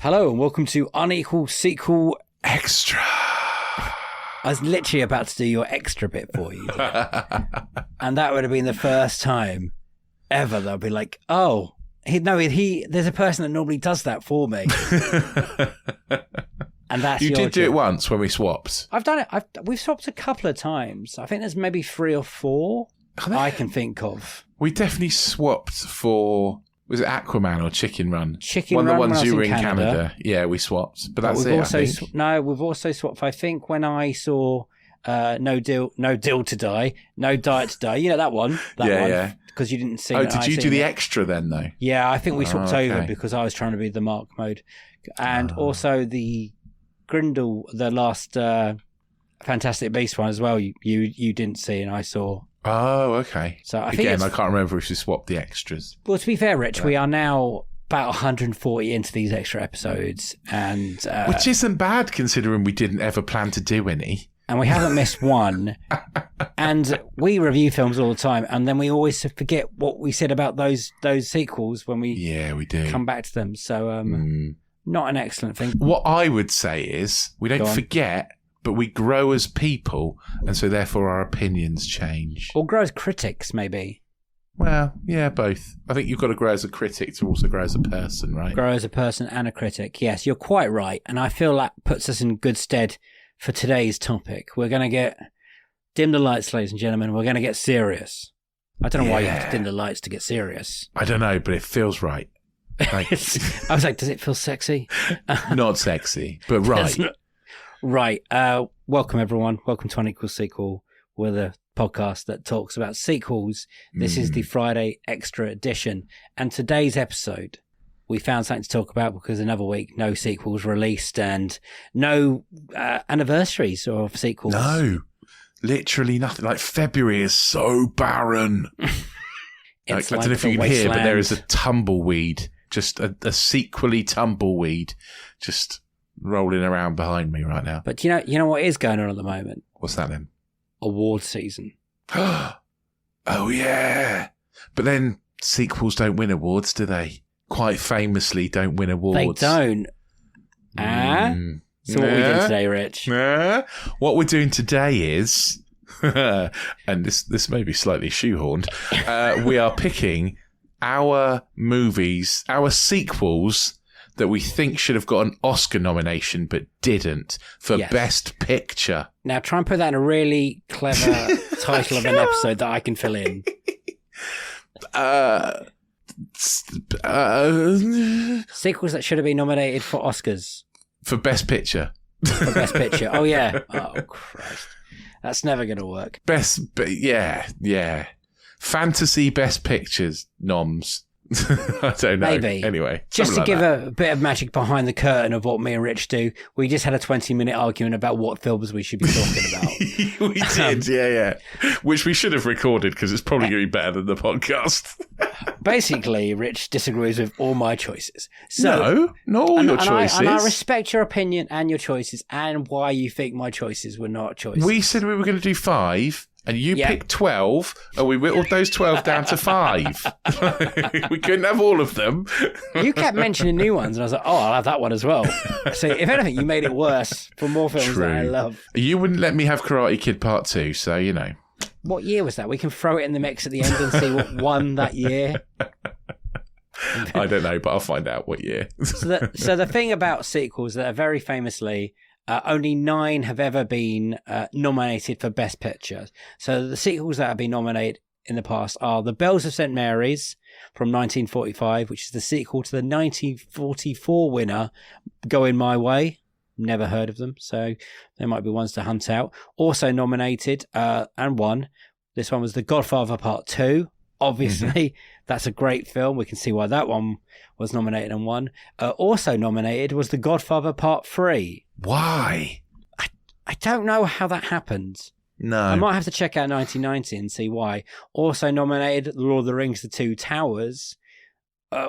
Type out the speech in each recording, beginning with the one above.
Hello and welcome to Unequal Sequel Extra. I was literally about to do your extra bit for you. And that would have been the first time ever that I'd be like, oh, there's a person that normally does that for me. And that's you your did do job. it once when we swapped. I've done it. We've swapped a couple of times. I think there's maybe 3 or 4 I can think of. We definitely swapped for, was it Aquaman or Chicken Run? Chicken One Run of the ones when I you was were in in Canada. Canada. Yeah, we swapped. But that's we've it, also I think. we've also swapped. I think when I saw No Deal to Die, No Diet to Die. You know that one? Yeah. Because you didn't see Oh, it. did you do the extra then, though? Yeah, I think we swapped over okay. because I was trying to be the Mark mode. And also the Grindel, the last Fantastic Beast one as well, you didn't see and I saw. Oh, okay. So I think Again, I can't remember if we swapped the extras. Well, to be fair, Rich, we are now about 140 into these extra episodes. And Which isn't bad considering we didn't ever plan to do any. And we haven't missed one. And we review films all the time, and then we always forget what we said about those sequels when we we do come back to them. So not an excellent thing. What I would say is we don't forget, but we grow as people, and so therefore our opinions change. Or grow as critics, maybe. Well, yeah, both. I think you've got to grow as a critic to also grow as a person, right? Grow as a person and a critic. Yes, you're quite right. And I feel that puts us in good stead for today's topic. We're going to get... Dim the lights, ladies and gentlemen. We're going to get serious. I don't know why you have to dim the lights to get serious. I don't know, but it feels right. Like, I was like, does it feel sexy? not sexy, but right. Right. Welcome, everyone. Welcome to Unequal Sequel. We're the podcast that talks about sequels. This is the Friday Extra Edition. And today's episode, we found something to talk about because another week, no sequels released and no anniversaries of sequels. No. Literally nothing. Like February is so barren. I don't know if you can hear, but there is a tumbleweed, just a sequely tumbleweed, just rolling around behind me right now. But you know what is going on at the moment? What's that then? Award season. Oh yeah, but then sequels don't win awards, do they? Quite famously, don't win awards. They don't. So what are we doing today, Rich? What we're doing today is, and this may be slightly shoehorned, we are picking our movies, our sequels that we think should have got an Oscar nomination but didn't for Best Picture. Now try and put that in a really clever title of an episode that I can fill in. Sequels that should have been nominated for Oscars. For Best Picture. For Best Picture. Oh, yeah. Oh, Christ. That's never going to work. Yeah. Fantasy Best Pictures noms. I don't know. Maybe. Anyway. Just to give a bit of magic behind the curtain of what me and Rich do, we just had a 20-minute argument about what films we should be talking about. We did, yeah. Which we should have recorded because it's probably going to be better than the podcast. Basically, Rich disagrees with all my choices. So, no, not all your choices. And I respect your opinion and your choices and why you think my choices were not choices. We said we were going to do 5, and you picked 12, and we whittled those 12 down to 5. We couldn't have all of them. You kept mentioning new ones, and I was like, oh, I'll have that one as well. So, if anything, you made it worse for more films that I love. You wouldn't let me have Karate Kid Part 2, so, you know. What year was that? We can throw it in the mix at the end and see what won that year. I don't know, but I'll find out what year. So the thing about sequels that are very famously, only 9 have ever been nominated for Best Picture. So the sequels that have been nominated in the past are The Bells of St. Mary's from 1945, which is the sequel to the 1944 winner, Going My Way. Never heard of them, so there might be ones to hunt out. Also nominated and won. This one was The Godfather Part 2. Obviously, that's a great film. We can see why that one was nominated and won. Also nominated was The Godfather Part 3. Why? I don't know how that happened. No. I might have to check out 1990 and see why. Also nominated Lord of the Rings, The Two Towers,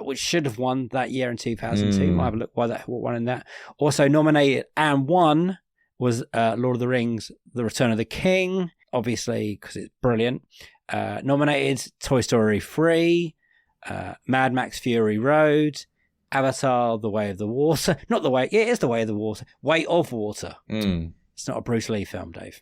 which should have won that year in 2002. Might have a look what won in that. Also nominated and won was Lord of the Rings, The Return of the King, obviously because it's brilliant. Nominated Toy Story 3, Mad Max Fury Road, Avatar: The Way of the Water. Not the way. Yeah, it is The Way of the Water. Way of Water. It's not a Bruce Lee film, Dave.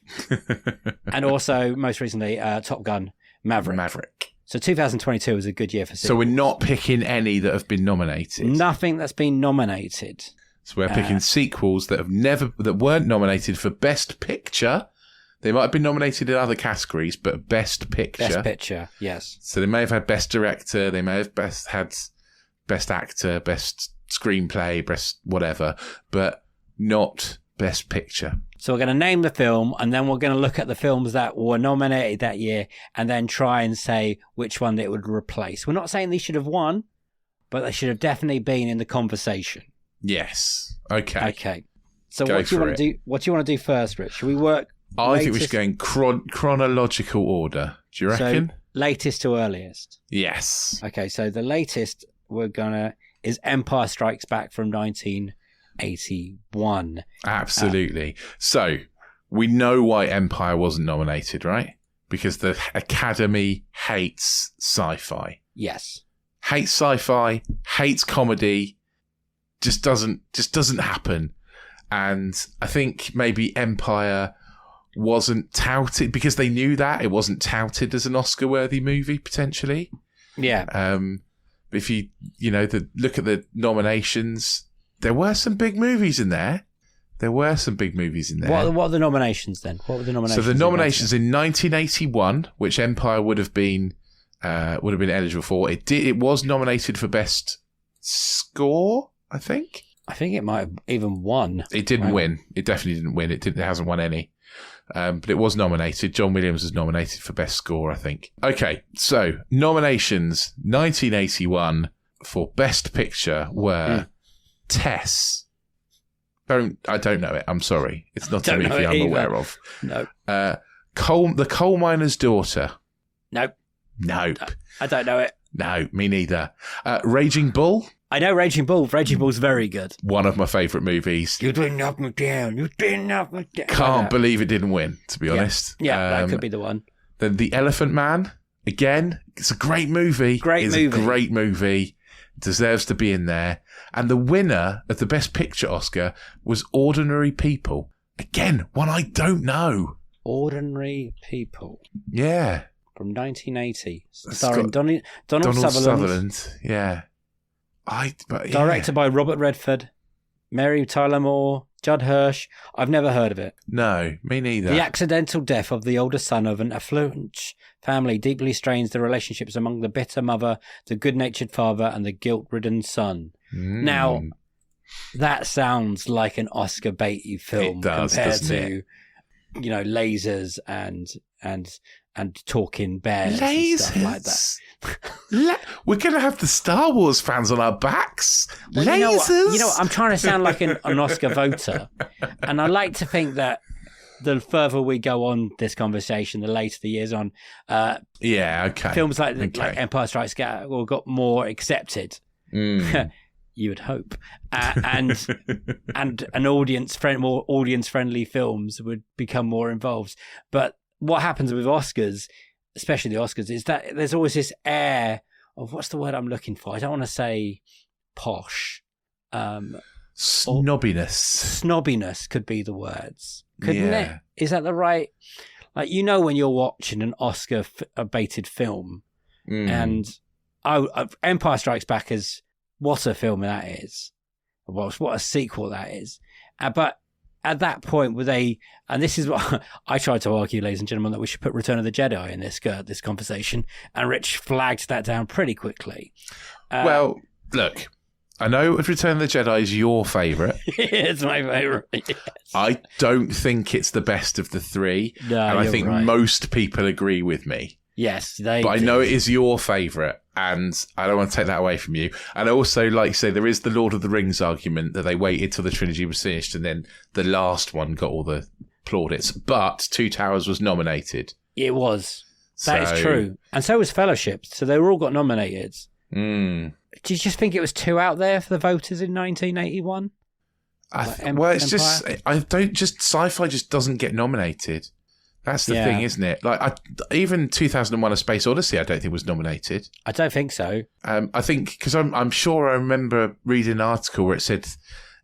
And also, most recently, Top Gun: Maverick. So 2022 was a good year for sequels. So we're not picking any that have been nominated. Nothing that's been nominated. So we're picking sequels that weren't nominated for Best Picture. They might have been nominated in other categories, but Best Picture. Best Picture, yes. So they may have had Best Director, they may have had Best Actor, Best Screenplay, Best whatever, but not Best Picture. So we're going to name the film, and then we're going to look at the films that were nominated that year, and then try and say which one it would replace. We're not saying they should have won, but they should have definitely been in the conversation. Yes. Okay. So what do you want to do? What do you want to do first, Rich? Should we work? I think we should go in chronological order. Do you reckon? So, latest to earliest. Yes. Okay, so the latest is Empire Strikes Back from 1981. Absolutely. So we know why Empire wasn't nominated, right? Because the Academy hates sci-fi. Yes. Hates sci-fi, hates comedy. Just doesn't happen. And I think maybe Empire wasn't touted because they knew that it wasn't touted as an Oscar-worthy movie potentially. Yeah. If you look at the nominations, there were some big movies in there. What are the nominations then? What were the nominations? So the nominations in 1981, which Empire would have been eligible for. It was nominated for Best Score, I think. I think it might have even won. It didn't win. It definitely didn't win. It hasn't won any. But it was nominated. John Williams was nominated for Best Score, I think. Okay, so nominations 1981 for Best Picture were Tess. I don't know it. I'm sorry. It's not a movie I'm aware of. No. The Coal Miner's Daughter. Nope. Nope. I don't know it. No, me neither. Raging Bull. I know Raging Bull. Raging Bull's very good. One of my favourite movies. You didn't knock me down. You didn't knock me down. Can't believe it didn't win, to be honest. Yeah, that could be the one. Then The Elephant Man. Again, it's a great movie. A great movie. Deserves to be in there. And the winner of the Best Picture Oscar was Ordinary People. Again, one I don't know. Ordinary People. Yeah. From 1980. Starring Donald Sutherland. Yeah. Directed by Robert Redford, Mary Tyler Moore, Judd Hirsch. I've never heard of it. No, me neither. The accidental death of the older son of an affluent family deeply strains the relationships among the bitter mother, the good-natured father, and the guilt-ridden son. Now, that sounds like an Oscar baity film. It does, compared doesn't to, lasers and talking bears lasers. And stuff like that. We're going to have the Star Wars fans on our backs. Well, lasers. You know what? I'm trying to sound like an Oscar voter, and I like to think that the further we go on this conversation, the later the years on, films like Empire Strikes Back will got more accepted. You would hope, and more audience friendly films would become more involved. But what happens with Oscars, especially the Oscars, is that there's always this air of, what's the word I'm looking for? I don't want to say posh. Snobbiness. Snobbiness could be the words, couldn't it? Is that the right? Like, when you're watching an Oscar baited film, and Empire Strikes Back is what a film that is. What a sequel that is. But at that point, and this is what I tried to argue, ladies and gentlemen, that we should put Return of the Jedi in this conversation, and Rich flagged that down pretty quickly. Well, look, I know Return of the Jedi is your favourite. It's my favourite. Yes. I don't think it's the best of the three, no, and I think most people agree with me. Yes, but I know it is your favourite, and I don't want to take that away from you. And also, like you say, there is the Lord of the Rings argument that they waited till the trilogy was finished, and then the last one got all the plaudits. But Two Towers was nominated. It was. That is true. And so was Fellowship. So they all got nominated. Do you just think it was too out there for the voters in 1981? Sci-fi just doesn't get nominated. That's the thing, isn't it? Like, even 2001: A Space Odyssey, I don't think was nominated. I don't think so. I think because I'm sure I remember reading an article where it said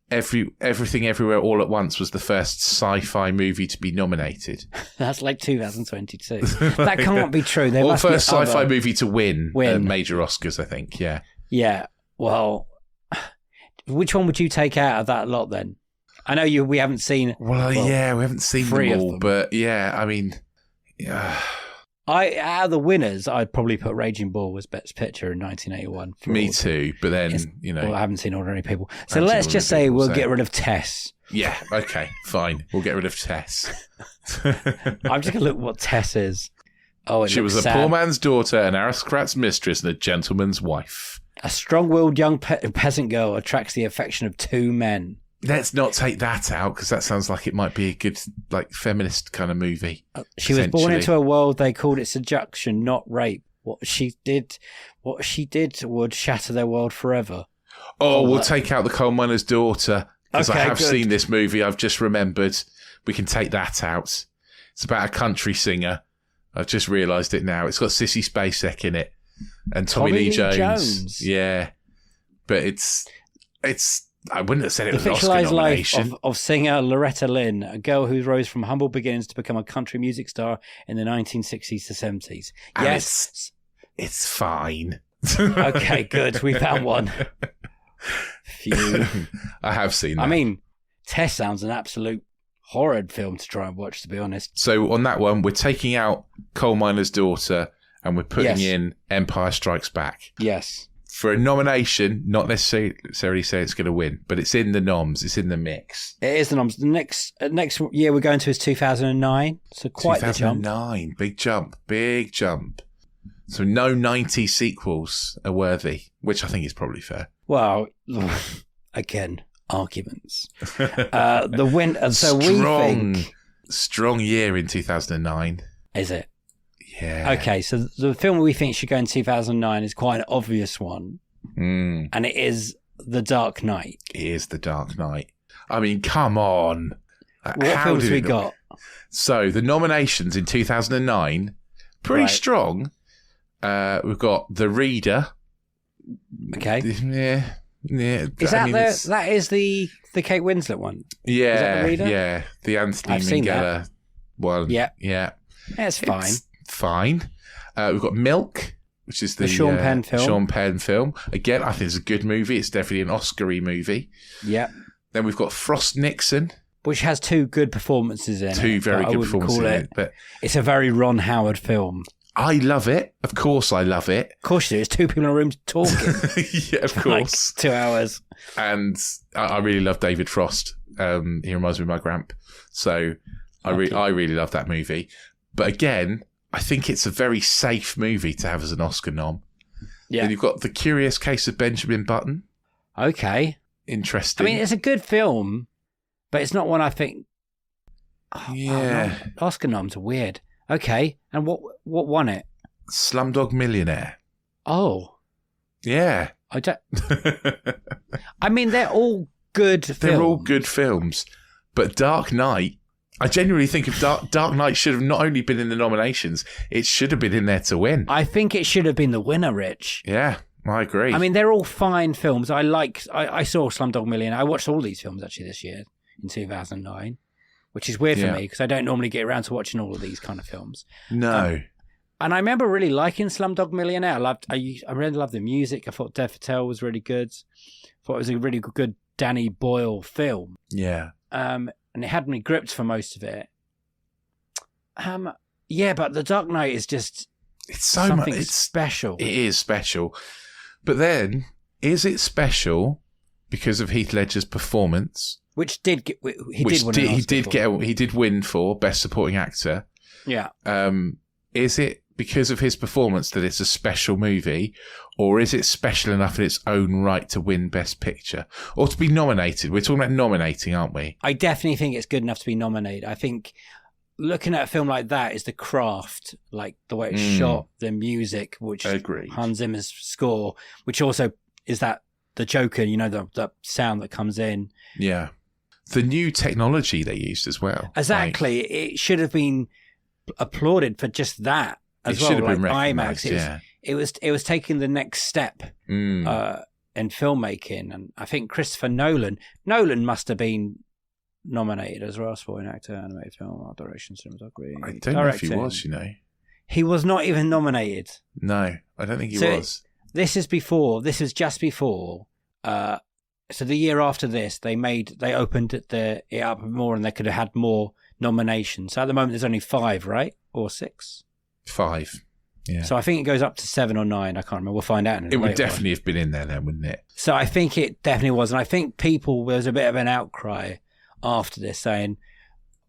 Everything Everywhere All at Once was the first sci-fi movie to be nominated. That's like 2022. That can't be true. Or first sci-fi movie to win major Oscars, I think. Yeah. Yeah. Well, which one would you take out of that lot then? I know we haven't seen. Well, yeah, we haven't seen them all, them. But yeah, I mean, yeah. Out of the winners, I'd probably put Raging Bull as Best Picture in 1981. Me too, but then well, I haven't seen Ordinary People, so let's just say we'll get rid of Tess. Yeah, okay, fine, we'll get rid of Tess. I'm just gonna look what Tess is. Oh, she was a poor man's daughter, an aristocrat's mistress, and a gentleman's wife. A strong-willed young peasant girl attracts the affection of two men. Let's not take that out because that sounds like it might be a good, like, feminist kind of movie. She was born into a world they called it seduction, not rape. What she did would shatter their world forever. We'll take out The Coal Miner's Daughter because I have seen this movie. I've just remembered. We can take that out. It's about a country singer. I've just realised it now. It's got Sissy Spacek in it and Tommy Lee Jones. Yeah, but it's. I wouldn't have said it was an Oscar nomination. Life of singer Loretta Lynn, a girl who rose from humble beginnings to become a country music star in the 1960s to 70s. And yes. It's fine. Okay, good. We found one. Phew. I have seen that. I mean, Tess sounds an absolute horrid film to try and watch, to be honest. So on that one, we're taking out Coal Miner's Daughter and we're putting in Empire Strikes Back. Yes. For a nomination, not necessarily say it's going to win, but it's in the noms. It's in the mix. It is the noms. The next year we're going to is 2009. So quite the jump. 2009, big jump. So no 90 sequels are worthy, which I think is probably fair. Well, again, arguments. The win. So we think strong year in 2009. Is it? Yeah. Okay, so the film we think should go in 2009 is quite an obvious one. And it is The Dark Knight. It is The Dark Knight. I mean, come on. What films have we got? So, the nominations in 2009, pretty strong. We've got The Reader. Okay. Yeah. Is that is the Kate Winslet one? Yeah. Is that The Reader? Yeah. The Anthony Minghella one. Yeah. Yeah. It's fine. It's fine. We've got Milk, which is the Sean Penn film. Sean Penn film. Again, I think it's a good movie. It's definitely an Oscar-y movie. Yeah. Then we've got Frost Nixon. Which has two good performances in it. Two very good performances in it. But it's a very Ron Howard film. I love it. Of course I love it. Of course you do. It's two people in a room talking. Yeah, of course. Like 2 hours. And I really love David Frost. He reminds me of my gramp. So I really love that movie. But again, I think it's a very safe movie to have as an Oscar nom. Yeah. Then you've got The Curious Case of Benjamin Button. Okay. Interesting. I mean, it's a good film, but it's not one I think... Oscar noms are weird. Okay. And what won it? Slumdog Millionaire. Oh. Yeah. I don't... I mean, they're all good films. They're all good films. But Dark Knight... I genuinely think if Dark Knight should have not only been in the nominations, it should have been in there to win. I think it should have been the winner, Rich. Yeah, I agree. I mean, they're all fine films. I saw Slumdog Millionaire. I watched all these films actually this year in 2009, which is weird for me because I don't normally get around to watching all of these kind of films. No. And I remember really liking Slumdog Millionaire. I really loved the music. I thought Dev Patel was really good. I thought it was a really good Danny Boyle film. Yeah. And it had me gripped for most of it. Yeah, but The Dark Knight is just something special. It is special. But then, is it special because of Heath Ledger's performance? He did win for Best Supporting Actor. Yeah. Is it because of his performance that it's a special movie, or is it special enough in its own right to win Best Picture or to be nominated? We're talking about nominating, aren't we? I definitely think it's good enough to be nominated. I think looking at a film like that is the craft, like the way it's shot, the music, which Hans Zimmer's score, which also is that the Joker, the sound that comes in. Yeah. The new technology they used as well. Exactly. It should have been applauded for just that as It well. should have Like been recognised, IMAX, yeah. it was taking the next step in filmmaking, and I think Christopher Nolan must have been nominated as well. Supporting actor, animated film, art direction, cinematography. I don't know if he was, He was not even nominated. No, I don't think he was. This is just before. So the year after this, they opened it up more, and they could have had more nominations. So at the moment, there's only 5, right, or 6? 5. Yeah. So I think it goes up to 7 or 9. I can't remember. We'll find out. It would definitely have been in there then, wouldn't it? So I think it definitely was, and I think there was a bit of an outcry after this saying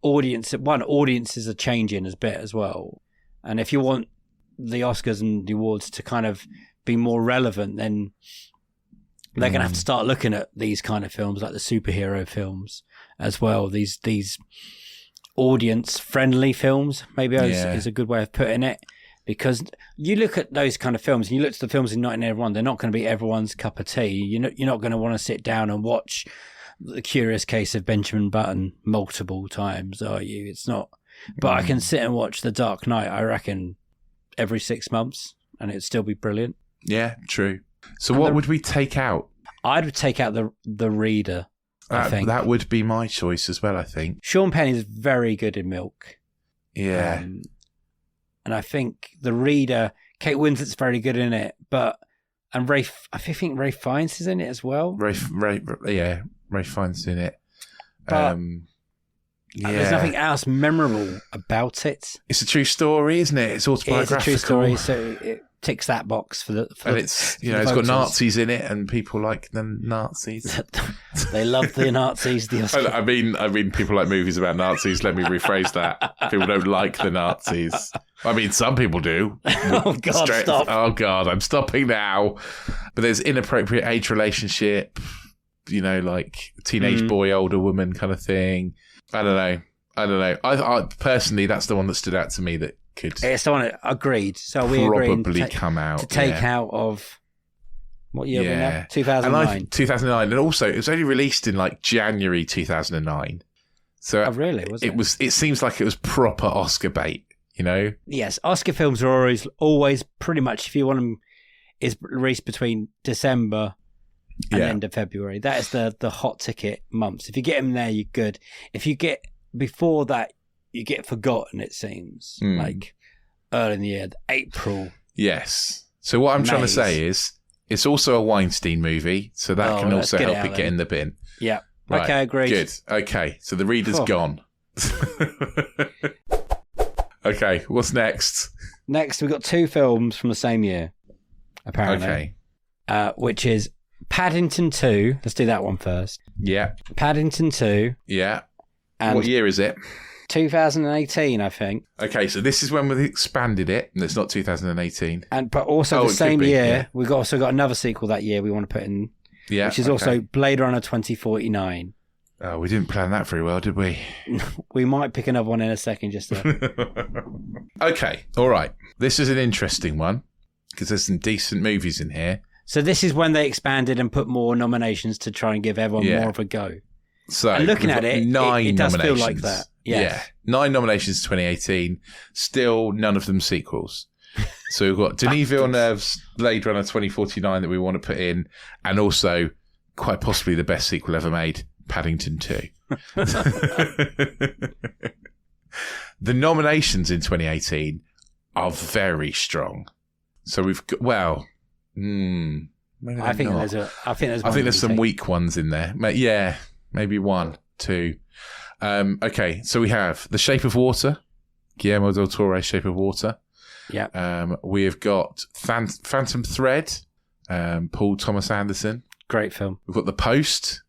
audiences are changing a bit as well, and if you want the Oscars and the awards to kind of be more relevant, then they're going to have to start looking at these kind of films, like the superhero films as well. These audience-friendly films, maybe is a good way of putting it. Because you look at those kind of films, and you look at the films in 1981, they're not going to be everyone's cup of tea. You're not going to want to sit down and watch The Curious Case of Benjamin Button multiple times, are you? It's not. But I can sit and watch The Dark Knight, I reckon, every 6 months, and it'd still be brilliant. Yeah, true. So what would we take out? I would take out the Reader, I think. That would be my choice as well, I think. Sean Penn is very good in Milk. Yeah. And I think the Reader, Kate Winslet's very good in it, I think Ray Fiennes is in it as well. Ray Fiennes in it. But there's nothing else memorable about it. It's a true story, isn't it? It's autobiographical. It's a true story, so it ticks that box for the. And it's it's got Nazis in it, and people like the Nazis. They love the Nazis. I mean, people like movies about Nazis. Let me rephrase that. People don't like the Nazis. I mean, some people do. Oh God, stop! Oh God, I'm stopping now. But there's inappropriate age relationship. Like teenage boy, older woman kind of thing. I don't know. I personally, that's the one that stood out to me that could. It's the one that agreed. So we probably come out to take out of what year are we now? 2009. 2009, and also it was only released in like January 2009. So really? Was it? It seems like it was proper Oscar bait. Yes, Oscar films are always pretty much, if you want them, is released between December and end of February. That is the hot ticket months. If you get them there, you're good. If you get before that, you get forgotten, it seems. Like early in the year, April. Yes. So what I'm trying to say is it's also a Weinstein movie, so that can also help it get in the bin. Yeah. Right. Okay, agreed. Good. Okay, so the Reader's gone. Okay, what's next? Next, we've got 2 films from the same year, apparently. Okay. Which is Paddington 2. Let's do that one first. Yeah. Paddington 2. Yeah. And what year is it? 2018, I think. Okay, so this is when we expanded it, and it's not 2018. But also the same year, we've also got another sequel that year we want to put in, which is also Blade Runner 2049. Oh, we didn't plan that very well, did we? We might pick another one in a second, just to... Okay, all right. This is an interesting one, because there's some decent movies in here. So this is when they expanded and put more nominations to try and give everyone more of a go. So and looking at it, 9 it does nominations. feel like that. Yes. Yeah, 9 nominations 2018. Still none of them sequels. So we've got Denis Villeneuve's Blade Runner 2049 that we want to put in, and also quite possibly the best sequel ever made, Paddington 2. The nominations in 2018 are very strong. So we've got, I think there's some weak ones in there. Yeah, maybe 1, 2. Okay, so we have The Shape of Water, Guillermo del Toro's Shape of Water. Yeah. We have got Phantom Thread, Paul Thomas Anderson. Great film. We've got The Post,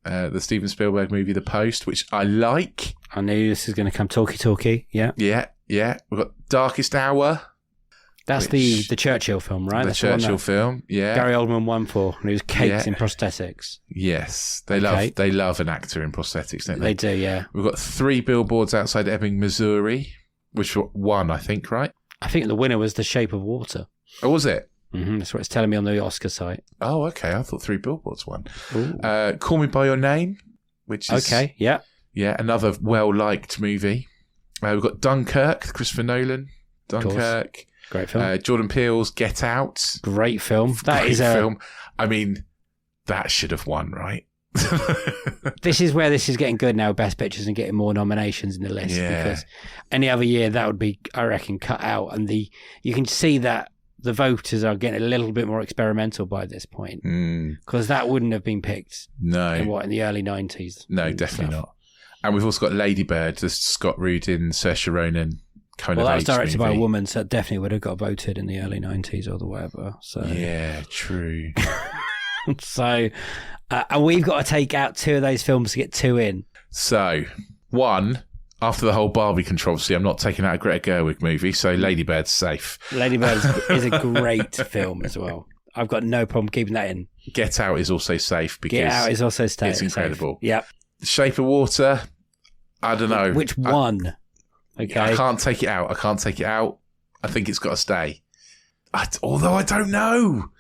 the Steven Spielberg movie The Post, which I like. I knew this is going to come talky. Yeah. Yeah. We've got Darkest Hour. That's the Churchill film, right? The Churchill film, yeah. Gary Oldman won for, and he was caked in prosthetics. Yes, they love an actor in prosthetics, don't they? They do, yeah. We've got 3 billboards outside Ebbing, Missouri, which won, I think, right? I think the winner was The Shape of Water. Oh, was it? Mm-hmm. That's what it's telling me on the Oscar site. Oh, okay. I thought 3 billboards won. Call Me by Your Name, which is okay. Yeah, another well-liked movie. We've got Dunkirk, Christopher Nolan. Dunkirk. Great film. Jordan Peele's Get Out. Great film. Great film. I mean, that should have won, right? This is where this is getting good now, Best Pictures, and getting more nominations in the list. Yeah. Because any other year that would be, I reckon, cut out. And you can see that the voters are getting a little bit more experimental by this point. Because that wouldn't have been picked in the early 90s. No, definitely not. And we've also got Lady Bird, the Scott Rudin, Saoirse Ronan kind of that was directed by a movie. woman, so it definitely would have got voted in the early 90s or the whatever. So yeah, true. So, and we've got to take out 2 of those films to get 2 in. So, 1, after the whole Barbie controversy, I'm not taking out a Greta Gerwig movie, so Lady Bird's safe. Lady Bird is a great film as well. I've got no problem keeping that in. Get Out is also safe because Get Out is also safe. It's incredible. Yep. Shape of Water, I don't know. Which one? Okay. I can't take it out. I think it's got to stay. Although I don't know.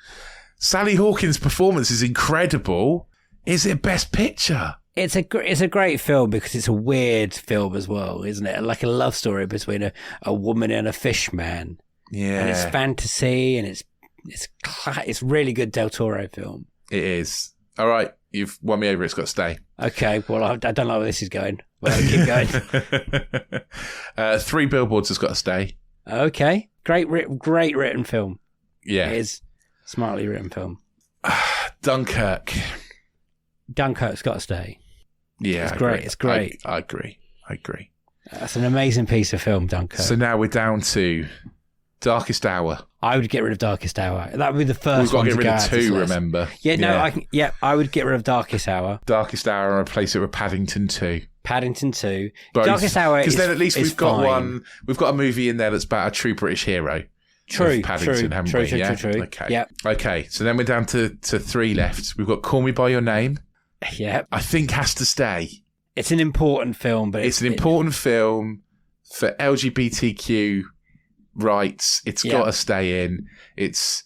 Sally Hawkins' performance is incredible. Is it Best Picture? It's a great film because it's a weird film as well, isn't it? Like a love story between a woman and a fish man. Yeah. And it's fantasy and it's really good Del Toro film. It is. All right, you've won me over. It's got to stay. Okay, well, I don't know where this is going. Well, I'll keep going. 3 Billboards has got to stay. Okay, great written film. Yeah. It is smartly written film. Dunkirk. Dunkirk's got to stay. Yeah, it's great. It's great. I agree. That's an amazing piece of film, Dunkirk. So now we're down to Darkest Hour. I would get rid of Darkest Hour. That would be the first one. We've got to get rid of 2, list. remember? Yeah, no, I would get rid of Darkest Hour. Darkest Hour and replace it with Paddington 2. Paddington 2. Both. Darkest Hour because then at least we've got fine. one. We've got a movie in there that's about a true British hero. True. Paddington, haven't we? Yeah? True. Okay. Yep. Okay. So then we're down to 3 left. We've got Call Me by Your Name. Yeah. I think has to stay. It's an important film, but it's an important film for LGBTQ rights. It's got to stay in. It's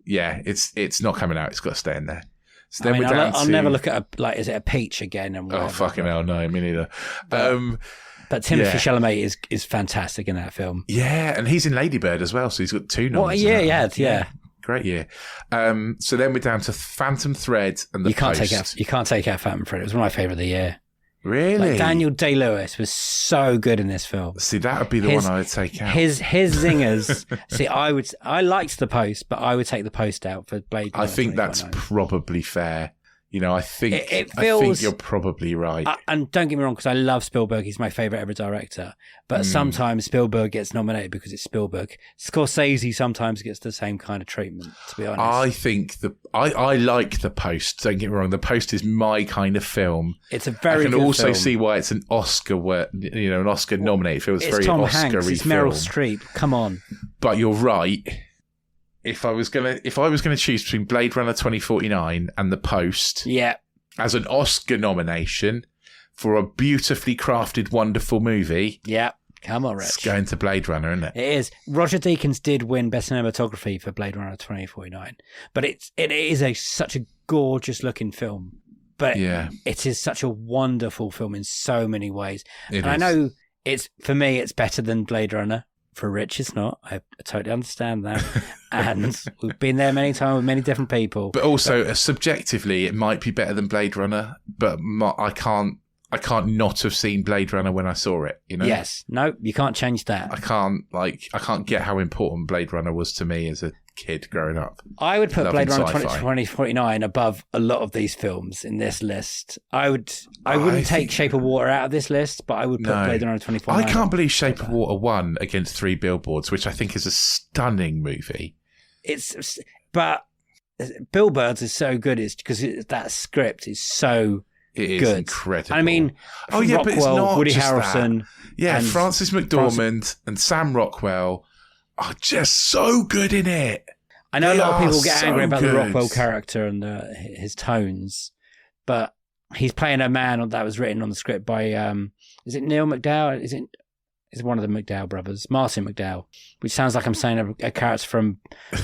not coming out. It's got to stay in there. So then I'll never look at is it a peach again? And oh fucking hell, no, me neither. But Timothée Chalamet is fantastic in that film. Yeah, and he's in Lady Bird as well, so he's got 2 nods. Well, yeah. Great year. So then we're down to Phantom Thread and The Post. You can't take out Phantom Thread. It was one of my favourite of the year. Really? Daniel Day-Lewis was so good in this film. See, that would be the one I would take out. His zingers. See, I liked The Post, but I would take The Post out for Blade Runner. I think that's probably fair. You know, I think I think you're probably right. And don't get me wrong, because I love Spielberg. He's my favourite ever director. But sometimes Spielberg gets nominated because it's Spielberg. Scorsese sometimes gets the same kind of treatment, to be honest. I think I like The Post. Don't get me wrong. The Post is my kind of film. It's a very good film. I can also see why it's an Oscar, an Oscar nominated film. It's very Tom Oscar-y Hanks, it's film. Meryl Streep. Come on. But you're right. If I was gonna choose between Blade Runner 2049 and The Post, as an Oscar nomination for a beautifully crafted, wonderful movie, come on, Rich. It's going to Blade Runner, isn't it? It is. Roger Deakins did win Best Cinematography for Blade Runner 2049, but it is such a gorgeous looking film. But it is such a wonderful film in so many ways. I know for me it's better than Blade Runner. For Rich, it's not. I totally understand that. And we've been there many times with many different people. But also, subjectively, it might be better than Blade Runner, but I can't not have seen Blade Runner when I saw it, you know? Yes. No, you can't change that. I can't get how important Blade Runner was to me as a kid growing up. I would put Blade Runner 2049 above a lot of these films in this list. I wouldn't take Shape of Water out of this list, but I would put Blade Runner 2049. I can't believe Shape of Water won against 3 Billboards, which I think is a stunning movie. But Bill Bird's is so good because that script is so it is good. Incredible. I mean, but it's not Woody just Harrelson. That. Yeah, Francis McDormand and Sam Rockwell are just so good in it. I know a lot of people get angry about the Rockwell character and his tones, but he's playing a man that was written on the script by, is it Neil McDowell? Is it one of the McDowell brothers? Martin McDowell, which sounds like I'm saying a character from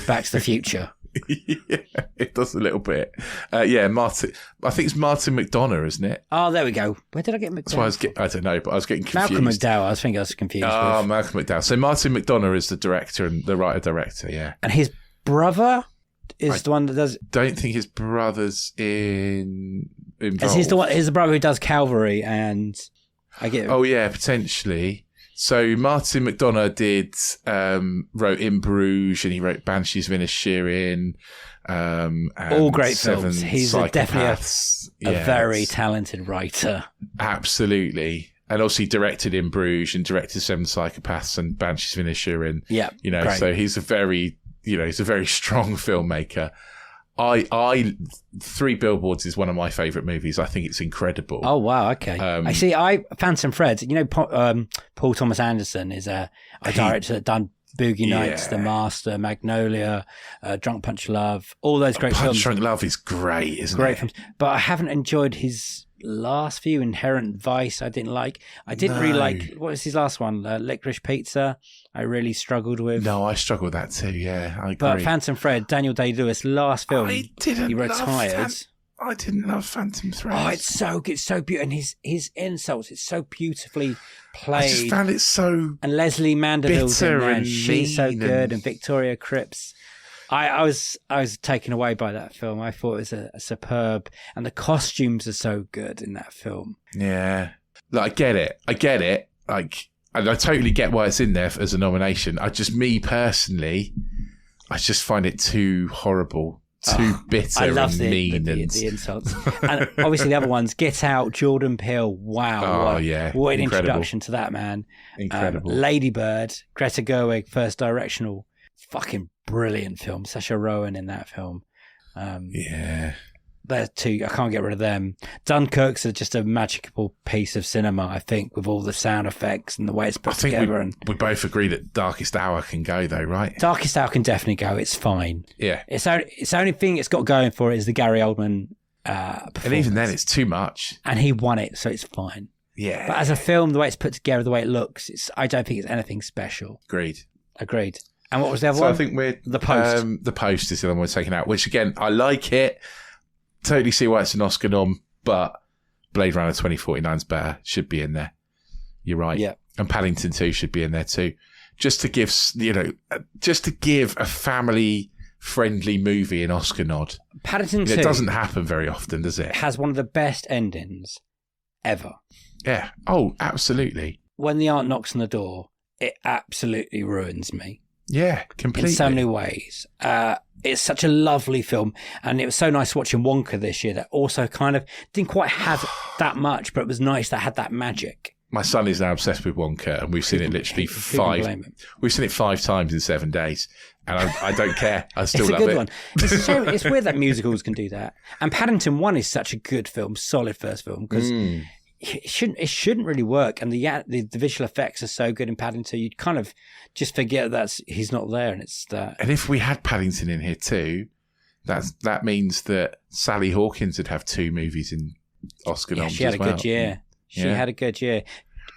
Back to the Future. Yeah, it does a little bit. Martin. I think it's Martin McDonagh, isn't it? Oh, there we go. Where did I get McDowell? That's why I don't know, but I was getting confused. Malcolm McDowell. I think I was confused. Oh, with. Malcolm McDowell. So Martin McDonagh is the director and the writer-director. Yeah, and his brother is the one that does. Don't think his brother's involved. He's the brother who does Calvary, and I get. Oh yeah, potentially. So Martin McDonagh wrote In Bruges, and he wrote Banshees of Inisherin. And all great Seven films. He's definitely a very talented writer. Absolutely. And also he directed In Bruges and directed Seven Psychopaths and Banshees of Inisherin. Yeah, great. So he's a very strong filmmaker. Three Billboards is one of my favourite movies. I think it's incredible. Oh wow, okay. Phantom Thread. Paul Thomas Anderson is a director that done Boogie Nights, The Master, Magnolia, Drunk Punch Love, all those great films. Drunk Love is great, isn't it? Great films. But I haven't enjoyed his last few. Inherent Vice I didn't like. I didn't really like, what was his last one? Licorice Pizza. I really struggled with. No, I struggled with that too, yeah. I agree. But Phantom Thread, Daniel Day-Lewis, last film, he retired. I didn't love Phantom Thread. Oh, it's so good, so beautiful. And his insults, it's so beautifully played. I just found it so And Leslie Mandeville's in there, and she's so mean good. And Victoria Cripps. I was taken away by that film. I thought it was a superb, and the costumes are so good in that film. Yeah. Like, I get it. Like, and I totally get why it's in there as a nomination. Me personally, I just find it too horrible, too bitter I love and mean. The insults. And obviously the other ones, Get Out, Jordan Peele. Wow. What an incredible. Introduction to that man. Incredible. Lady Bird, Greta Gerwig, first directional. Fucking brilliant film. Saoirse Ronan in that film. They're two. I can't get rid of them. Dunkirk's just a magical piece of cinema, I think, with all the sound effects and the way it's put together. And we both agree that Darkest Hour can go, though, right? Darkest Hour can definitely go. It's fine. Yeah. It's the only thing it's got going for it is the Gary Oldman performance. And even then, it's too much. And he won it, so it's fine. Yeah. But as a film, the way it's put together, the way it looks, I don't think it's anything special. Agreed. And what was the other one? I think we're The Post. The Post is the other one we're taking out, which again, I like it. Totally see why it's an Oscar nom, but Blade Runner 2049's better. Should be in there. You're right. Yeah. And Paddington 2 should be in there too. Just to give a family-friendly movie an Oscar nod. Paddington 2. It doesn't happen very often, does it? Has one of the best endings ever. Yeah. Oh, absolutely. When the aunt knocks on the door, it absolutely ruins me. Yeah, completely. In so many ways. It's such a lovely film, and it was so nice watching Wonka this year that also kind of didn't quite have that much, but it was nice that had that magic. My son is now obsessed with Wonka, and we've seen it literally We've seen it 5 times in 7 days, and I don't care. I still love it. It's a good one. It's weird that musicals can do that. And Paddington 1 is such a good film, solid first film, because it shouldn't really work, and the visual effects are so good in Paddington, you'd kind of just forget that he's not there, and it's that. And if we had Paddington in here too, that means that Sally Hawkins would have 2 movies in Oscar noms. She had a good year. She had a good year.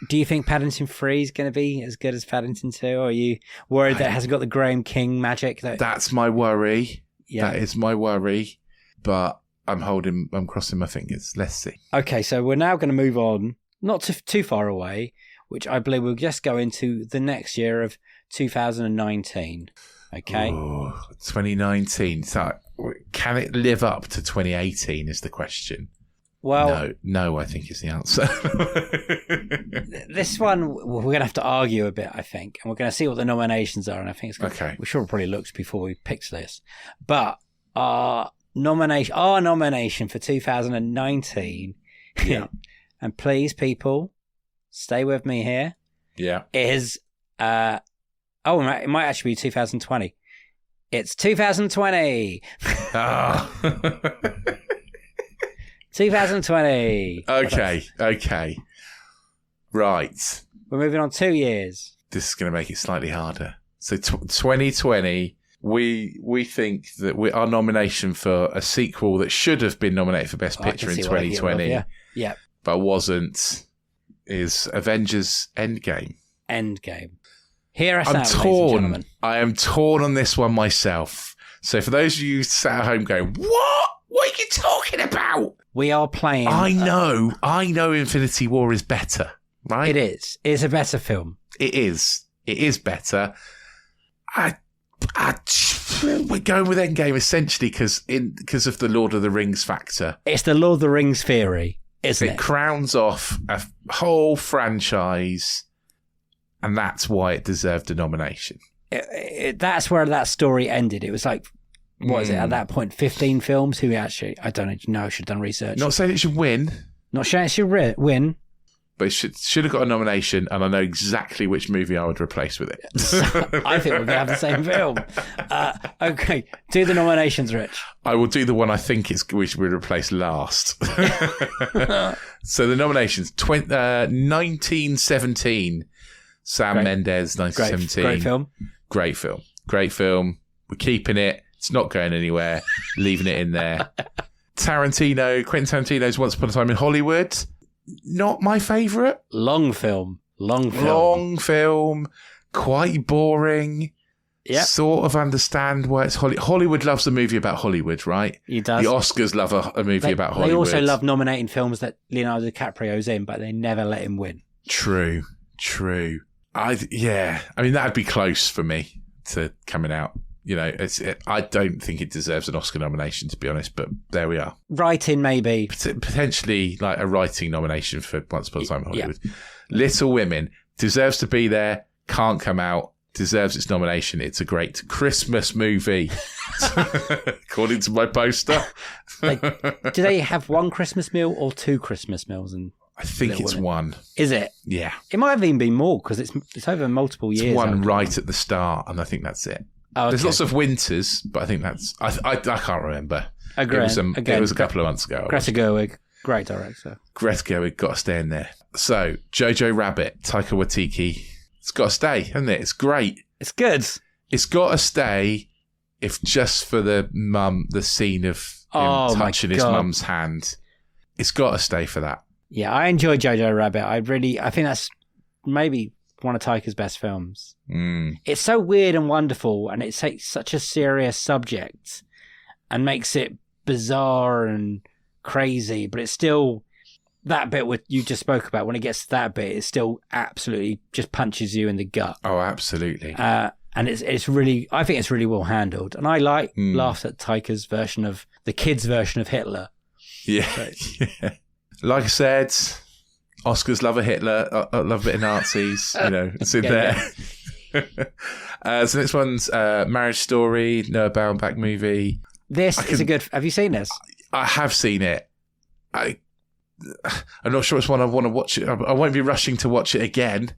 Do you think Paddington 3 is going to be as good as Paddington 2, or are you worried that it hasn't got the Graham King magic? That's my worry. Yeah. That is my worry, but I'm crossing my fingers. Let's see. Okay, so we're now going to move on, not too far away, which I believe we'll just go into the next year of 2019. Okay. Ooh, 2019. So can it live up to 2018 is the question. Well, no, I think is the answer. This one, we're going to have to argue a bit, I think, and we're going to see what the nominations are, and I think it's okay. We should have probably looked before we picked this, but our nomination for 2019, and please, people, stay with me here. Yeah, is it might actually be 2020. It's 2020. Oh. 2020. Okay. Right. We're moving on 2 years. This is going to make it slightly harder. So 2020, we think that our nomination for a sequel that should have been nominated for Best Picture in 2020, yeah, but wasn't, is Avengers Endgame. Hear us out, ladies and gentlemen. I am torn on this one myself. So for those of you sat at home going, what? What are you talking about? We are playing. I know Infinity War is better, right? It is. It's a better film. It is. It is better. We're going with Endgame essentially because of the Lord of the Rings factor. It's the Lord of the Rings theory, isn't it? It crowns off a whole franchise, and that's why it deserved a nomination. That's where that story ended. It was like, what is it at that point? 15 films? Who actually? I don't know. I should have done research. Not saying it should win. Not saying it should win. But it should have got a nomination, and I know exactly which movie I would replace with it. I think we're going to have the same film. Okay, do the nominations, Rich. I will do the one I think we should replace last. So the nominations, 1917, Sam Mendes, 1917. Great film. Great film. We're keeping it. It's not going anywhere. Leaving it in there. Quentin Tarantino's Once Upon a Time in Hollywood. Not my favourite. Long film. Quite boring. Yeah. Sort of understand why it's Hollywood loves a movie about Hollywood, right? He does. The Oscars love a movie about Hollywood. They also love nominating films that Leonardo DiCaprio's in, but they never let him win. True. I mean, that'd be close for me to coming out. You know, I don't think it deserves an Oscar nomination, to be honest, but there we are. Writing, maybe. Potentially like a writing nomination for Once Upon a Time in Hollywood. Yeah. Little Women deserves to be there, can't come out, deserves its nomination. It's a great Christmas movie, according to my poster. Do they have one Christmas meal or two Christmas meals? I think it's one. Is it? Yeah. It might have even been more because it's over multiple years. It's one right at the start, and I think that's it. Oh, okay. There's lots of winters, but I think that's... I can't remember. Again, it was a couple of months ago. Greta Gerwig, great director. Greta Gerwig, got to stay in there. So, Jojo Rabbit, Taika Waititi. It's got to stay, hasn't it? It's great. It's good. It's got to stay, if just for the scene of him touching his mum's hand. It's got to stay for that. Yeah, I enjoy Jojo Rabbit. I think that's maybe one of Taika's best films. It's so weird and wonderful, and it takes such a serious subject and makes it bizarre and crazy, but it's still that bit what you just spoke about. When it gets to that bit, it still absolutely just punches you in the gut. Oh, absolutely. And it's really, I think it's really well handled. And I laughed at Taika's version of the kids' version of Hitler. Yeah. Yeah. Like I said, Oscars love a Hitler, love a bit of Nazis. You know, it's in there. Yeah. So next one's Marriage Story, Noah Baumbach movie. This is a good... Have you seen this? I have seen it. I'm not sure it's one I want to watch. I won't be rushing to watch it again,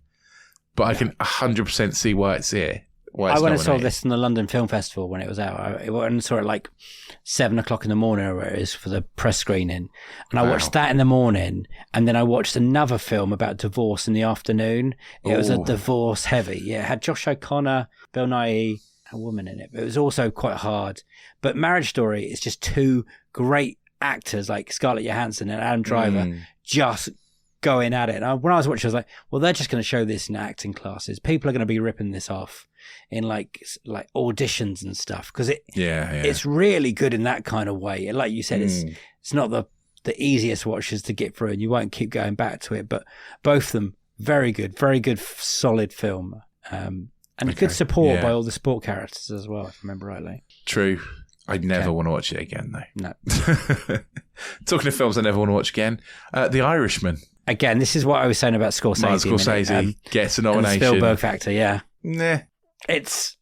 but I can 100% see why it's here. I went and saw this in the London Film Festival when it was out. I went and saw it like 7 o'clock in the morning, or where it is, for the press screening. And I watched that in the morning, and then I watched another film about divorce in the afternoon. It was a divorce heavy. Yeah, it had Josh O'Connor, Bill Nighy, a woman in it. But it was also quite hard. But Marriage Story is just two great actors like Scarlett Johansson and Adam Driver just going at it. And when I was watching, I was like, well, they're just going to show this in acting classes. People are going to be ripping this off in like auditions and stuff, because it's really good in that kind of way. And like you said, it's not the easiest watches to get through, and you won't keep going back to it. But both of them, very good, solid film. And good support by all the sport characters as well, if I remember rightly. True. I'd never want to watch it again, though. No. Talking of films I never want to watch again, The Irishman. Again, this is what I was saying about Scorsese. Martin Scorsese gets a nomination. And the Spielberg factor, yeah. Nah. It's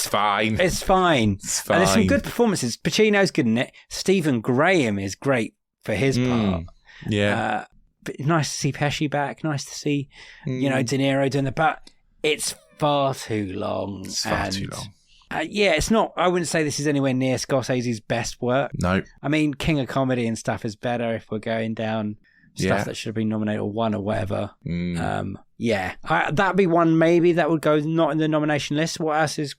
fine. It's fine. And there's some good performances. Pacino's good in it. Stephen Graham is great for his part. Yeah. But nice to see Pesci back. Nice to see, De Niro doing the... But it's far too long. It's far too long. It's not... I wouldn't say this is anywhere near Scorsese's best work. No. I mean, King of Comedy and stuff is better if we're going down stuff that should have been nominated or won or whatever. That'd be one maybe that would go not in the nomination list. What else is...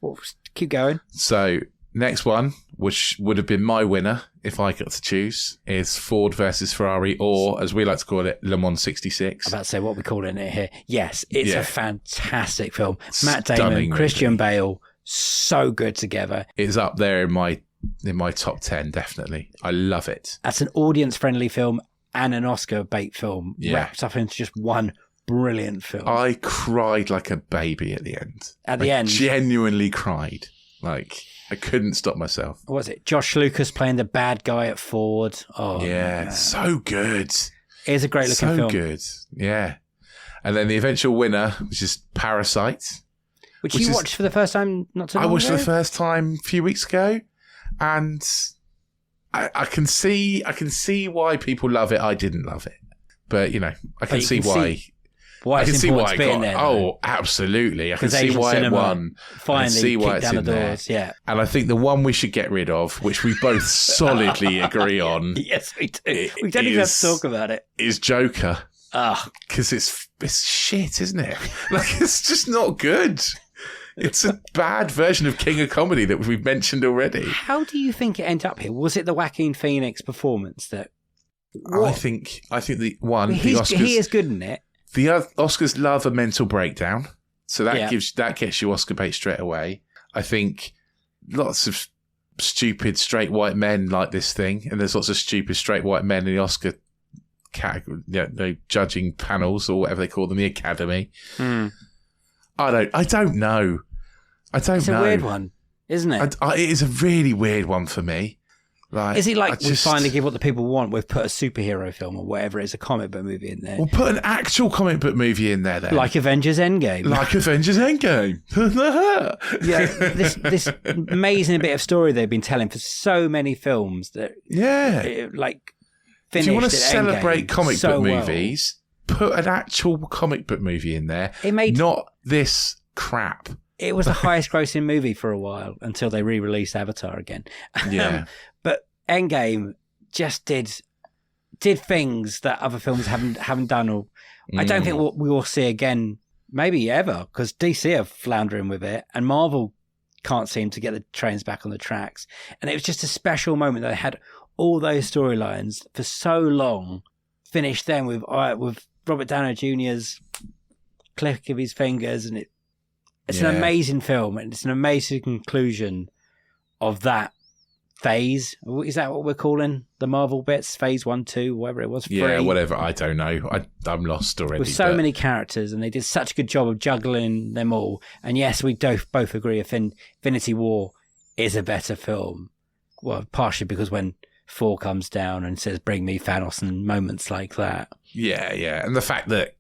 keep going. So, next one, which would have been my winner if I got to choose, is Ford versus Ferrari, or as we like to call it, Le Mans 66. I'm about to say what we're calling it here. Yes, it's a fantastic film. Matt Damon, Stunning Christian Bale, so good together. It's up there in my top 10, definitely. I love it. That's an audience-friendly film and an Oscar bait film wrapped up into just one brilliant film. I cried like a baby at the end. At the end? Genuinely cried. Like, I couldn't stop myself. What was it? Josh Lucas playing the bad guy at Ford. Oh, yeah, man. So good. It is a great looking film. So good, yeah. And then the eventual winner, which is Parasite. Which you watched for the first time not too long ago? I watched for the first time a few weeks ago. And I can see why people love it. I didn't love it. But, you know, I can see why. I can see why it got. There, oh, absolutely. I can see why it won. Finally, I can see why it's in down the doors. there. Yeah. And I think the one we should get rid of, which we both solidly agree on. Yes, we do. We don't even have to talk about it. Is Joker. Because it's shit, isn't it? Like, it's just not good. It's a bad version of King of Comedy that we've mentioned already. How do you think it ended up here? Was it the Joaquin Phoenix performance that? I think the one. He is good in it. The Oscars love a mental breakdown, so that gets you Oscar bait straight away. I think lots of stupid straight white men like this thing, and there's lots of stupid straight white men in the Oscar category, judging panels or whatever they call them, the Academy. I don't know. It's a weird one, isn't it? It is a really weird one for me. Like, is it like we finally give what the people want? We've put a superhero film or whatever it is, a comic book movie in there. We'll put an actual comic book movie in there then. Like Avengers Endgame. Yeah, this amazing bit of story they've been telling for so many films that finished. If you want to celebrate Endgame comic book movies, put an actual comic book movie in there. Not this crap. It was the highest grossing movie for a while until they re-released Avatar again. Yeah. But Endgame just did things that other films haven't done. Or I don't think we will see again, maybe ever, because DC are floundering with it and Marvel can't seem to get the trains back on the tracks. And it was just a special moment that they had all those storylines for so long, finished then with Robert Downey Jr.'s click of his fingers, and it's an amazing film, and it's an amazing conclusion of that phase. Is that what we're calling the Marvel bits? Phase 1, 2, whatever it was. 3? Yeah, whatever. I don't know. I'm lost already. With so many characters, and they did such a good job of juggling them all. And yes, we both agree Infinity War is a better film. Well, partially because when Thor comes down and says, "Bring me Thanos," and moments like that. Yeah, yeah. And the fact that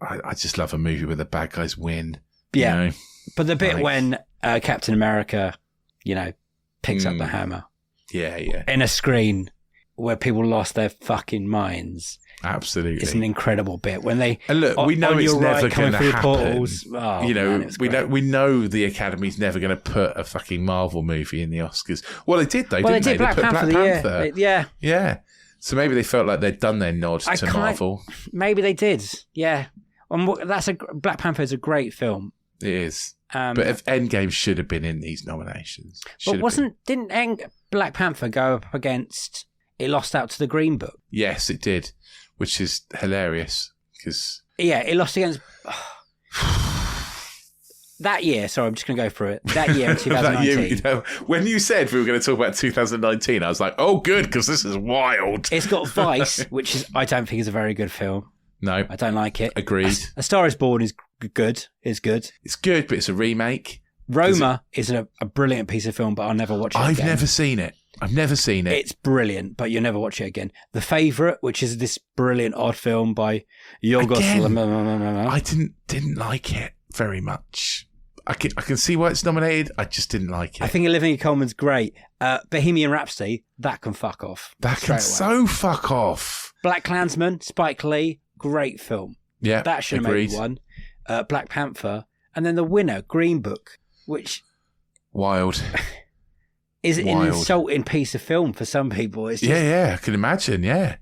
I just love a movie where the bad guys win. Yeah. You know? But the bit when Captain America, picks up the hammer. Yeah, yeah. In a screen where people lost their fucking minds. Absolutely. It's an incredible bit. When they and look, we know it's never going to happen. Portals, we know the Academy's never going to put a fucking Marvel movie in the Oscars. Well, they did though, didn't they? They put Black Panther. Yeah. So maybe they felt like they'd done their nod to Marvel. Maybe they did. Yeah. Black Panther is a great film. It is. But if Endgame should have been in these nominations. Didn't Black Panther go up against? It lost out to the Green Book. Yes, it did, which is hilarious because it lost against that year. Sorry, I'm just going to go through it. That year in 2019. When you said we were going to talk about 2019, I was like, oh, good, because this is wild. It's got Vice, which I don't think is a very good film. No, I don't like it. Agreed. A Star Is Born is good. It's good. It's good, but it's a remake. Roma is a brilliant piece of film, but I'll never watch it again. I've never seen it. It's brilliant, but you'll never watch it again. The Favourite, which is this brilliant odd film by Yorgos Lanthimos. I didn't like it very much. I can see why it's nominated. I just didn't like it. I think Olivia Colman's great. Bohemian Rhapsody, that can fuck off. That can so fuck off. Black Klansman, Spike Lee, great film. Yeah, that should have made one. Black Panther, and then the winner, Green Book, which wild is an insulting piece of film for some people. It's just, I can imagine. Yeah,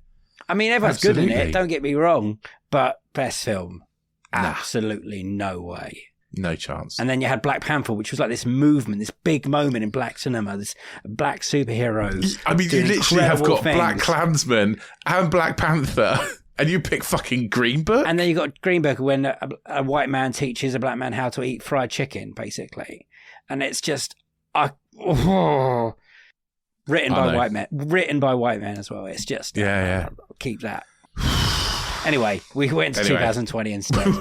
I mean everyone's good in it. Don't get me wrong, but best film, absolutely no way. No chance. And then you had Black Panther, which was like this movement, this big moment in black cinema, this black superheroes. I mean, you literally have got things. Black Klansman and Black Panther And you pick fucking Green Book? And then you got Green Book when a white man teaches a black man how to eat fried chicken, basically. And it's just written by white men as well. It's just keep that. Anyway, we went to 2020 instead. We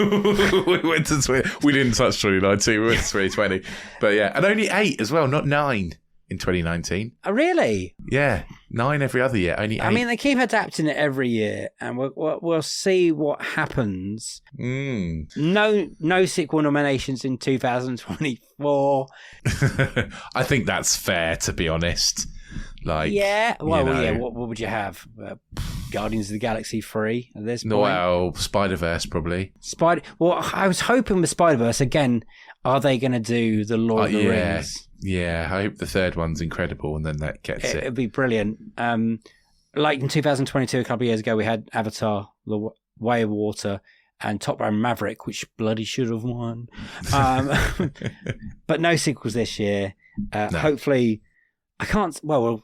didn't touch 2019. We went to 2020. But yeah, and only 8 as well, not 9 in 2019. Oh, really? Yeah, 9 every other year, only 8. I mean, they keep adapting it every year, and we'll see what happens. No sequel nominations in 2024. I think that's fair, to be honest. Like, what would you have? Guardians of the Galaxy 3 at this point? Well, Spider-Verse probably. Well, I was hoping with Spider-Verse again. Are they going to do the Lord of the Rings? Yeah, I hope the third one's incredible, and then that gets it. It'd be brilliant. Like in 2022, a couple of years ago, we had Avatar: The Way of Water and Top Gun: Maverick, which bloody should have won. But no sequels this year. No. Hopefully. I can't. Well,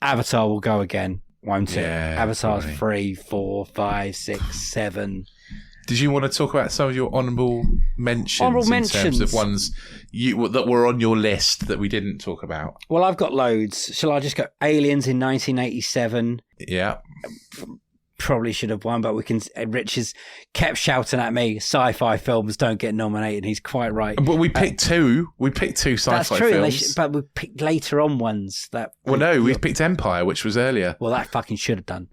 Avatar will go again, won't it? Yeah, Avatar's probably. 3, 4, 5, 6, 7. Did you want to talk about some of your honourable mentions in terms of ones that were on your list that we didn't talk about? Well, I've got loads. Shall I just go? Aliens in 1987. Yeah. Probably should have won, but we can. Rich has kept shouting at me, sci-fi films don't get nominated. He's quite right. But we picked 2. We picked 2 sci-fi that's true, films. but we picked later on ones that. Well, no, we picked Empire, which was earlier. Well, that fucking should have done.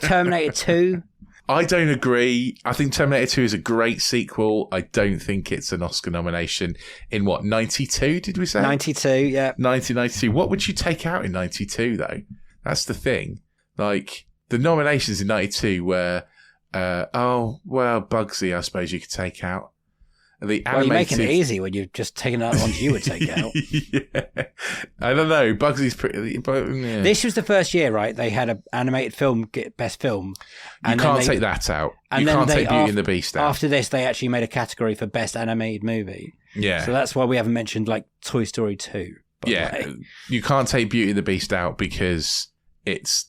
Terminator 2. I don't agree. I think Terminator 2 is a great sequel. I don't think it's an Oscar nomination in 92, did we say? 92, yeah. 1992. What would you take out in 92, though? That's the thing. Like, the nominations in 92 were, Bugsy, I suppose you could take out. The animated... Well, you're making it easy when you're just taking out the ones you would take out. Yeah. I don't know. Bugsy's pretty... But, yeah. This was the first year, right? They had an animated film get Best Film. You can't take that out. You can't take Beauty and the Beast out. After this, they actually made a category for Best Animated Movie. Yeah. So that's why we haven't mentioned, like, Toy Story 2. Yeah. You can't take Beauty and the Beast out because... It's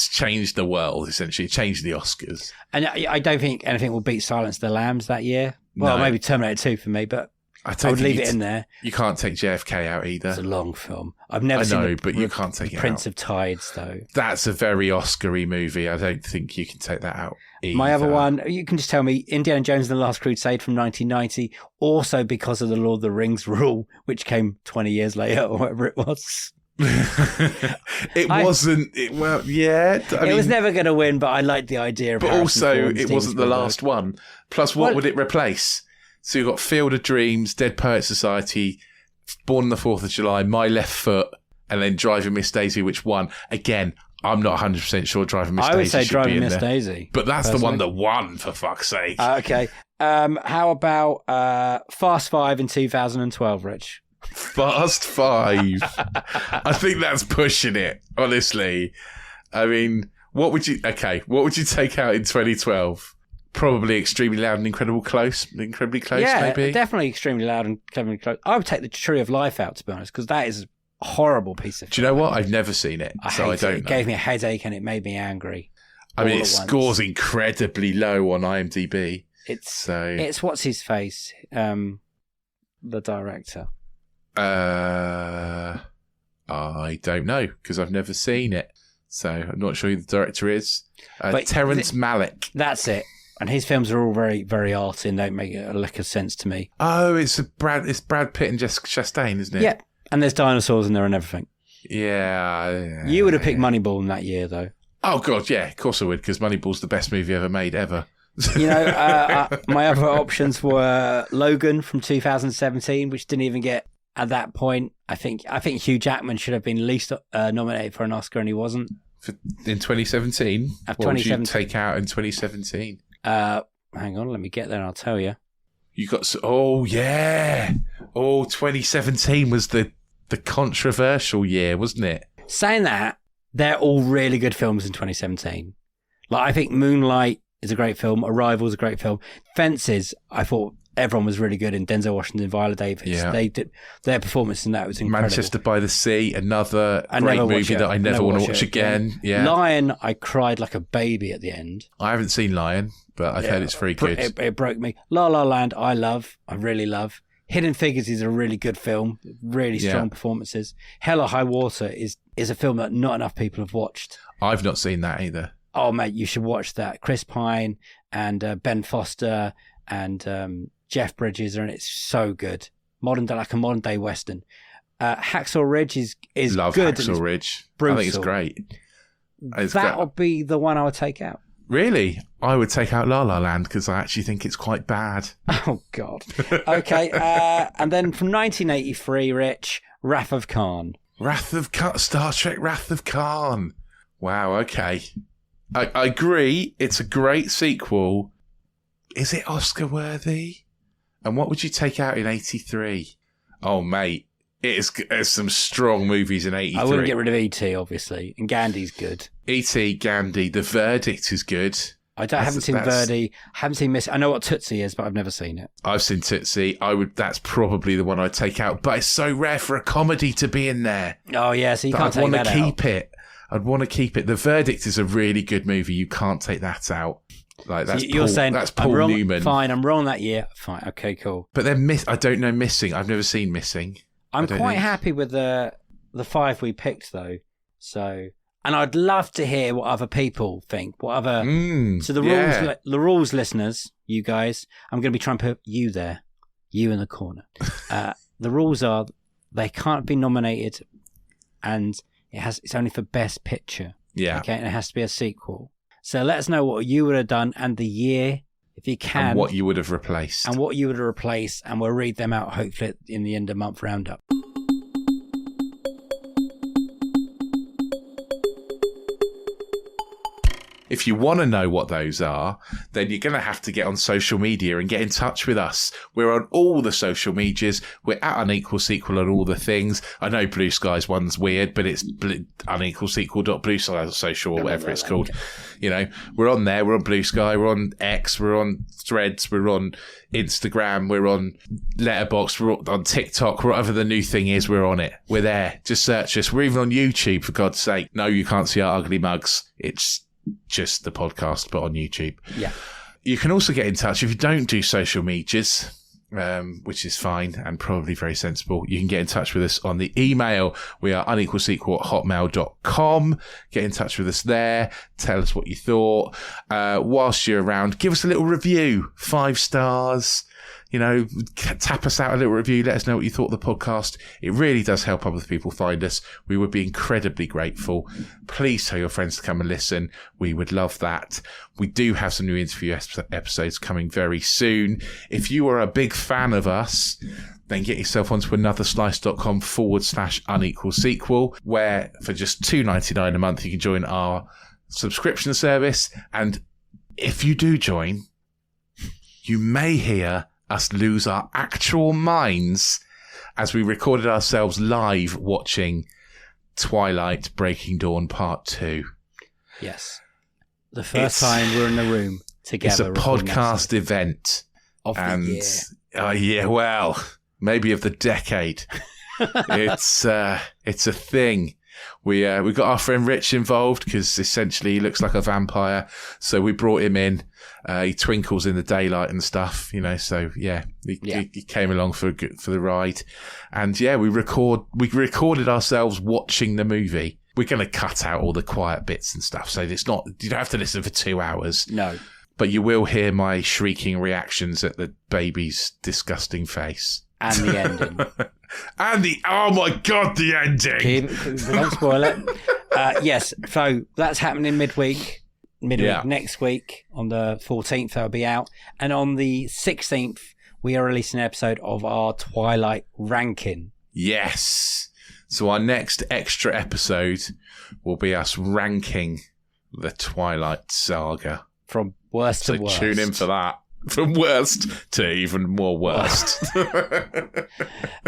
changed the world, essentially. It changed the Oscars. And I don't think anything will beat Silence of the Lambs that year. Well, maybe Terminator 2 for me, but I would leave it in there. You can't take JFK out either. It's a long film. I've never seen but you can't take it out. Prince of Tides, though. That's a very Oscar-y movie. I don't think you can take that out either. My other one, you can just tell me, Indiana Jones and the Last Crusade from 1990, also because of the Lord of the Rings rule, which came 20 years later, or whatever it was. It wasn't. It was never going to win, but I liked the idea of. But also, it wasn't the last one. Plus, what would it replace? So you've got Field of Dreams, Dead Poet Society, Born on the 4th of July, My Left Foot, and then Driving Miss Daisy, which won. Again, I'm not 100% sure Driving Miss Daisy. I would say Driving Miss there. Daisy, but that's personally the one that won, for fuck's sake. Okay. How about Fast 5 in 2012, Rich? Fast 5. I think that's pushing it, honestly. I mean, what would you take out in 2012? Probably Extremely Loud and Incredibly Close, maybe? Yeah, definitely Extremely Loud and Incredibly Close. I would take The Tree of Life out, to be honest, because that is a horrible piece of film. Do you know what? I've never seen it, I don't know. It gave me a headache and it made me angry. I mean, it scores incredibly low on IMDb. It's what's his face, the director. I don't know because I've never seen it, so I'm not sure who the director is. Terrence Malick. That's it. And his films are all very, very arty and don't make a lick of sense to me. Oh, it's Brad Pitt and Jessica Chastain, isn't it? Yeah, and there's dinosaurs in there and everything. Yeah. You would have picked Moneyball in that year, though. Oh God, yeah, of course I would, because Moneyball's the best movie ever made ever. You know, my other options were Logan from 2017, which didn't even get. At that point, I think Hugh Jackman should have been at least nominated for an Oscar, and he wasn't. In 2017? What would you take out in 2017? Hang on, let me get there and I'll tell you. You got... 2017 was the controversial year, wasn't it? Saying that, they're all really good films in 2017. Like, I think Moonlight is a great film. Arrival is a great film. Fences, I thought... everyone was really good in Denzel Washington, Viola Davis. Yeah. They did their performance in that was incredible. Manchester by the Sea, another great movie that I never want to watch again. Yeah. Lion, I cried like a baby at the end. I haven't seen Lion, but I've heard it's very good. It broke me. La La Land, I really love. Hidden Figures is a really good film, really strong performances. Hell or High Water is a film that not enough people have watched. I've not seen that either. Oh, mate, you should watch that. Chris Pine and Ben Foster and Jeff Bridges are in it. It's so good. Modern day Western. Hacksaw Ridge is Love good. Hacksaw Ridge. Brutal. I think it's great. That would be the one I would take out. Really? I would take out La La Land because I actually think it's quite bad. Oh, God. Okay. And then from 1983, Rich, Wrath of Khan. Star Trek Wrath of Khan. Wow, okay. I agree. It's a great sequel. Is it Oscar worthy? And what would you take out in 83? Oh, mate. There's some strong movies in 83. I wouldn't get rid of E.T., obviously. And Gandhi's good. E.T., Gandhi. The Verdict is good. Haven't seen Verdi. Haven't seen Miss. I know what Tootsie is, but I've never seen it. I've seen Tootsie. That's probably the one I'd take out. But it's so rare for a comedy to be in there. Oh, yeah. So you can't take that out. I'd want to keep it. The Verdict is a really good movie. You can't take that out. Like that's you're saying that's Paul Newman. Fine, I'm wrong that year. Fine, okay, cool. But then I don't know Missing. I've never seen Missing. I'm quite happy with the 5 we picked though. So, and I'd love to hear what other people think. What other so the rules listeners, you guys. I'm going to be trying to put you there, you in the corner. The rules are they can't be nominated, and it's only for Best Picture. Yeah. Okay, and it has to be a sequel. So let us know what you would have done and the year, if you can. And what you would have replaced. And we'll read them out hopefully in the end of month roundup. If you want to know what those are, then you're going to have to get on social media and get in touch with us. We're on all the social medias. We're at Unequal Sequel on all the things. I know Blue Sky's one's weird, but it's unequalsequel.bluesky.social or whatever it's called. You know, we're on there. We're on Blue Sky. We're on X. We're on Threads. We're on Instagram. We're on Letterboxd. We're on TikTok. Whatever the new thing is, we're on it. We're there. Just search us. We're even on YouTube, for God's sake. No, you can't see our ugly mugs. It's just the podcast, but on YouTube. Yeah. You can also get in touch if you don't do social medias, which is fine and probably very sensible. You can get in touch with us on the email. We are unequalsequel@hotmail.com. Get in touch with us there. Tell us what you thought. Whilst you're around, give us a little review. 5 stars. You know, tap us out a little review. Let us know what you thought of the podcast. It really does help other people find us. We would be incredibly grateful. Please tell your friends to come and listen. We would love that. We do have some new interview episodes coming very soon. If you are a big fan of us, then get yourself onto anotherslice.com/unequal sequel, where for just $2.99 a month, you can join our subscription service. And if you do join, you may hear us lose our actual minds as we recorded ourselves live watching Twilight Breaking Dawn Part 2. Yes. The first time we're in the room together. It's a podcast event. Of the year. Well, maybe of the decade. It's a thing. We got our friend Rich involved because essentially he looks like a vampire. So we brought him in. He twinkles in the daylight and stuff, you know. So he came along for the ride, and we recorded ourselves watching the movie. We're going to cut out all the quiet bits and stuff, so it's not, you don't have to listen for 2 hours. No, but you will hear my shrieking reactions at the baby's disgusting face and the ending. And oh my God, the ending! Don't spoil it. Yes, so that's happening midweek next week on the 14th. That'll be out, and on the 16th we are releasing an episode of our Twilight ranking. Yes. So our next extra episode will be us ranking the Twilight saga from worst to worst. So tune in for that. From worst to even more worst.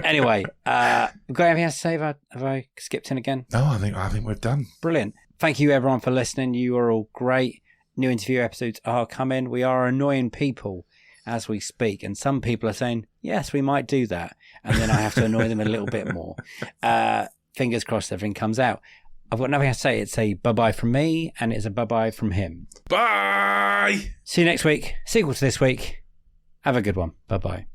Anyway, got anything else to say? Have I skipped in again? No, I think we're done. Brilliant. Thank you everyone for listening. You are all great. New interview episodes are coming. We are annoying people. as we speak. And some people are saying, yes, we might do that. And then I have to annoy them a little bit more. Fingers crossed everything comes out. I've got nothing to say. It's a bye-bye from me, and it's a bye-bye from him. Bye! See you next week. Sequel to this week. Have a good one. Bye-bye.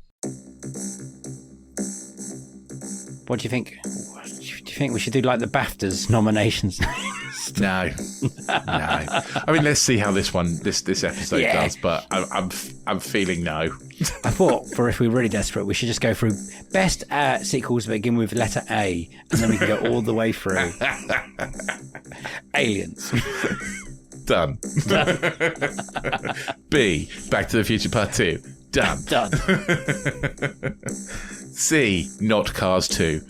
What do you think? Do you think we should do like the BAFTAs nominations? No. I mean, let's see how this episode does. But I'm feeling no. I thought for if we're really desperate, we should just go through best sequels that begin with letter A, and then we can go all the way through. Aliens. Done. B. Back to the Future Part 2. Done. Done. C. Not Cars 2.